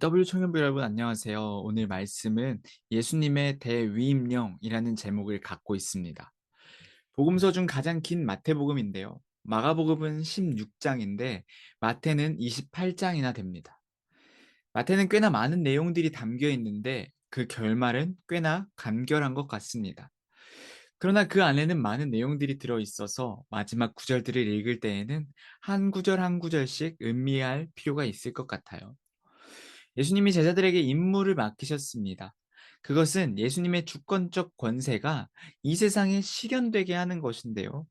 W 청년부 여러분 안녕하세요. 오늘 말씀은 예수님의 대위임령이라는 제목을 갖고 있습니다. 복음서 중 가장 긴 마태복음인데요. 마가복음은 16장인데 마태는 28장이나 됩니다. 마태는 꽤나 많은 내용들이 담겨 있는데 그 결말은 꽤나 간결한 것 같습니다. 그러나 그 안에는 많은 내용들이 들어 있어서 마지막 구절들을 읽을 때에는 한 구절 한 구절씩 음미할 필요가 있을 것 같아요. 예수님이 제자들에게 임무를 맡기셨습니다. 그것은 예수님의 주권적 권세가 이 세상에 실현되게 하는 것인데요.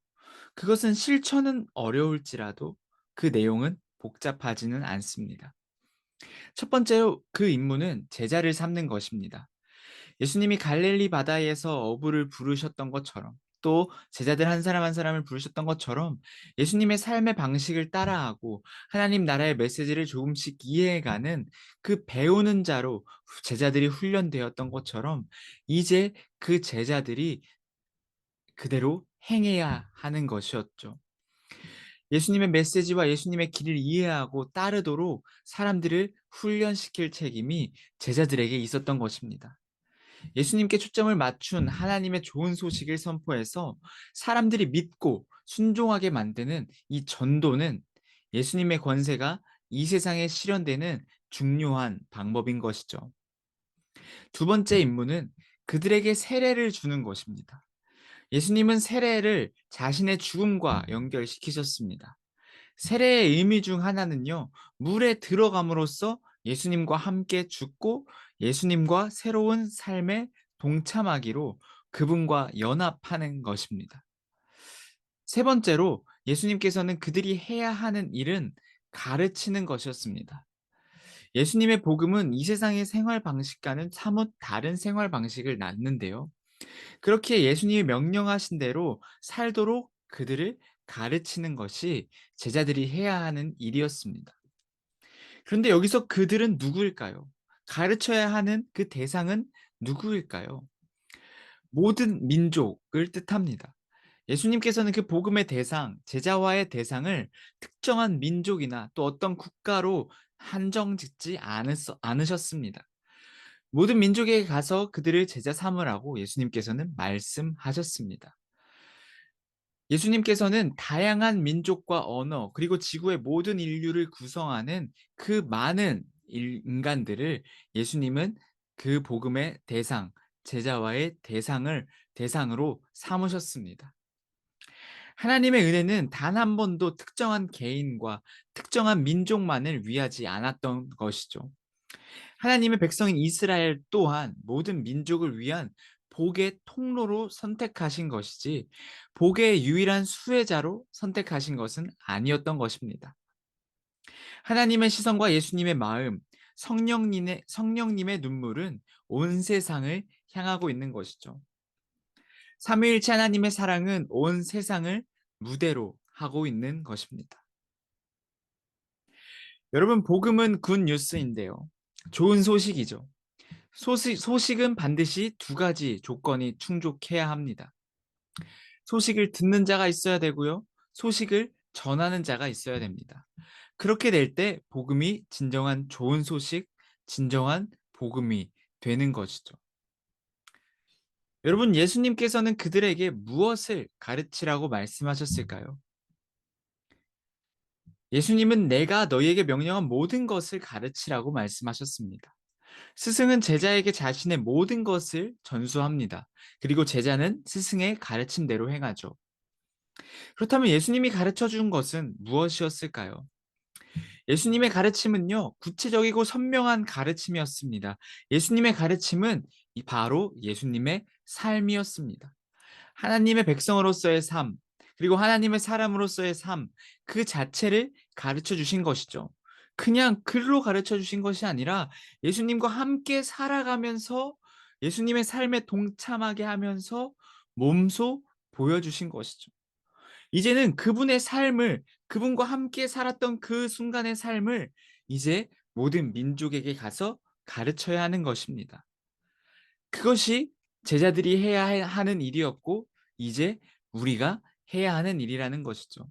그것은 실천은 어려울지라도 그 내용은 복잡하지는 않습니다. 첫 번째로 그 임무는 제자를 삼는 것입니다. 예수님이 갈릴리 바다에서 어부를 부르셨던 것처럼 또 제자들 한 사람 한 사람을 부르셨던 것처럼 예수님의 삶의 방식을 따라하고 하나님 나라의 메시지를 조금씩 이해해가는 그 배우는 자로 제자들이 훈련되었던 것처럼 이제 그 제자들이 그대로 행해야 하는 것이었죠. 예수님의 메시지와 예수님의 길을 이해하고 따르도록 사람들을 훈련시킬 책임이 제자들에게 있었던 것입니다. 예수님께 초점을 맞춘 하나님의 좋은 소식을 선포해서 사람들이 믿고 순종하게 만드는 이 전도는 예수님의 권세가 이 세상에 실현되는 중요한 방법인 것이죠. 두 번째 임무는 그들에게 세례를 주는 것입니다. 예수님은 세례를 자신의 죽음과 연결시키셨습니다. 세례의 의미 중 하나는요, 물에 들어감으로써 예수님과 함께 죽고 예수님과 새로운 삶에 동참하기로 그분과 연합하는 것입니다. 세 번째로 예수님께서는 그들이 해야 하는 일은 가르치는 것이었습니다. 예수님의 복음은 이 세상의 생활 방식과는 사뭇 다른 생활 방식을 낳는데요. 그렇게 예수님이 명령하신 대로 살도록 그들을 가르치는 것이 제자들이 해야 하는 일이었습니다. 그런데 여기서 그들은 누구일까요? 가르쳐야 하는 그 대상은 누구일까요? 모든 민족을 뜻합니다. 예수님께서는 그 복음의 대상, 제자와의 대상을 특정한 민족이나 또 어떤 국가로 한정 짓지 않으셨습니다. 모든 민족에게 가서 그들을 제자 삼으라고 예수님께서는 말씀하셨습니다. 예수님께서는 다양한 민족과 언어, 그리고 지구의 모든 인류를 구성하는 그 많은 인간들을 예수님은 그 복음의 대상, 제자와의 대상으로 삼으셨습니다. 하나님의 은혜는 단 한 번도 특정한 개인과 특정한 민족만을 위하지 않았던 것이죠. 하나님의 백성인 이스라엘 또한 모든 민족을 위한 복의 통로로 선택하신 것이지 복의 유일한 수혜자로 선택하신 것은 아니었던 것입니다. 하나님의 시선과 예수님의 마음, 성령님의 눈물은 온 세상을 향하고 있는 것이죠. 삼위일체 하나님의 사랑은 온 세상을 무대로 하고 있는 것입니다. 여러분, 복음은 굿 뉴스인데요. 좋은 소식이죠. 소식은 반드시 두 가지 조건이 충족해야 합니다. 소식을 듣는 자가 있어야 되고요. 소식을 전하는 자가 있어야 됩니다. 그렇게 될 때 복음이 진정한 좋은 소식, 진정한 복음이 되는 것이죠. 여러분, 예수님께서는 그들에게 무엇을 가르치라고 말씀하셨을까요? 예수님은 내가 너희에게 명령한 모든 것을 가르치라고 말씀하셨습니다. 스승은 제자에게 자신의 모든 것을 전수합니다. 그리고 제자는 스승의 가르침대로 행하죠. 그렇다면 예수님이 가르쳐 준 것은 무엇이었을까요? 예수님의 가르침은요, 구체적이고 선명한 가르침이었습니다. 예수님의 가르침은 바로 예수님의 삶이었습니다. 하나님의 백성으로서의 삶, 그리고 하나님의 사람으로서의 삶, 그 자체를 가르쳐 주신 것이죠. 그냥 글로 가르쳐 주신 것이 아니라 예수님과 함께 살아가면서 예수님의 삶에 동참하게 하면서 몸소 보여주신 것이죠. 이제는 그분의 삶을, 그분과 함께 살았던 그 순간의 삶을 이제 모든 민족에게 가서 가르쳐야 하는 것입니다. 그것이 제자들이 하는 일이었고, 이제 우리가 해야 하는 일이라는 것이죠.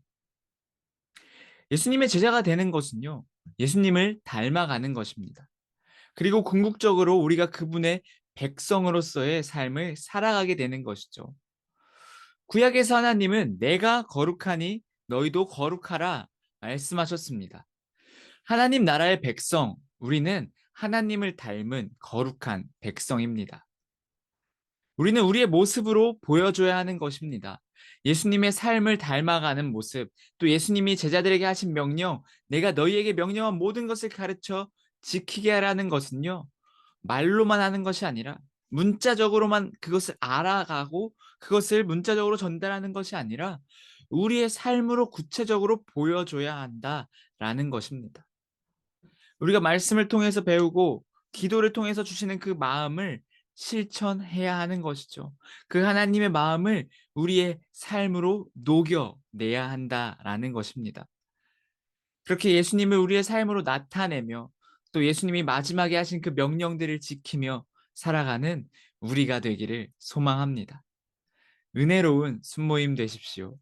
예수님의 제자가 되는 것은요, 예수님을 닮아가는 것입니다. 그리고 궁극적으로 우리가 그분의 백성으로서의 삶을 살아가게 되는 것이죠. 구약에서 하나님은 내가 거룩하니 너희도 거룩하라 말씀하셨습니다. 하나님 나라의 백성, 우리는 하나님을 닮은 거룩한 백성입니다. 우리는 우리의 모습으로 보여줘야 하는 것입니다. 예수님의 삶을 닮아가는 모습, 또 예수님이 제자들에게 하신 명령, 내가 너희에게 명령한 모든 것을 가르쳐 지키게 하라는 것은요, 말로만 하는 것이 아니라 문자적으로만 그것을 알아가고 그것을 문자적으로 전달하는 것이 아니라 우리의 삶으로 구체적으로 보여줘야 한다라는 것입니다. 우리가 말씀을 통해서 배우고 기도를 통해서 주시는 그 마음을 실천해야 하는 것이죠. 그 하나님의 마음을 우리의 삶으로 녹여내야 한다라는 것입니다. 그렇게 예수님을 우리의 삶으로 나타내며 또 예수님이 마지막에 하신 그 명령들을 지키며 살아가는 우리가 되기를 소망합니다. 은혜로운 순모임 되십시오.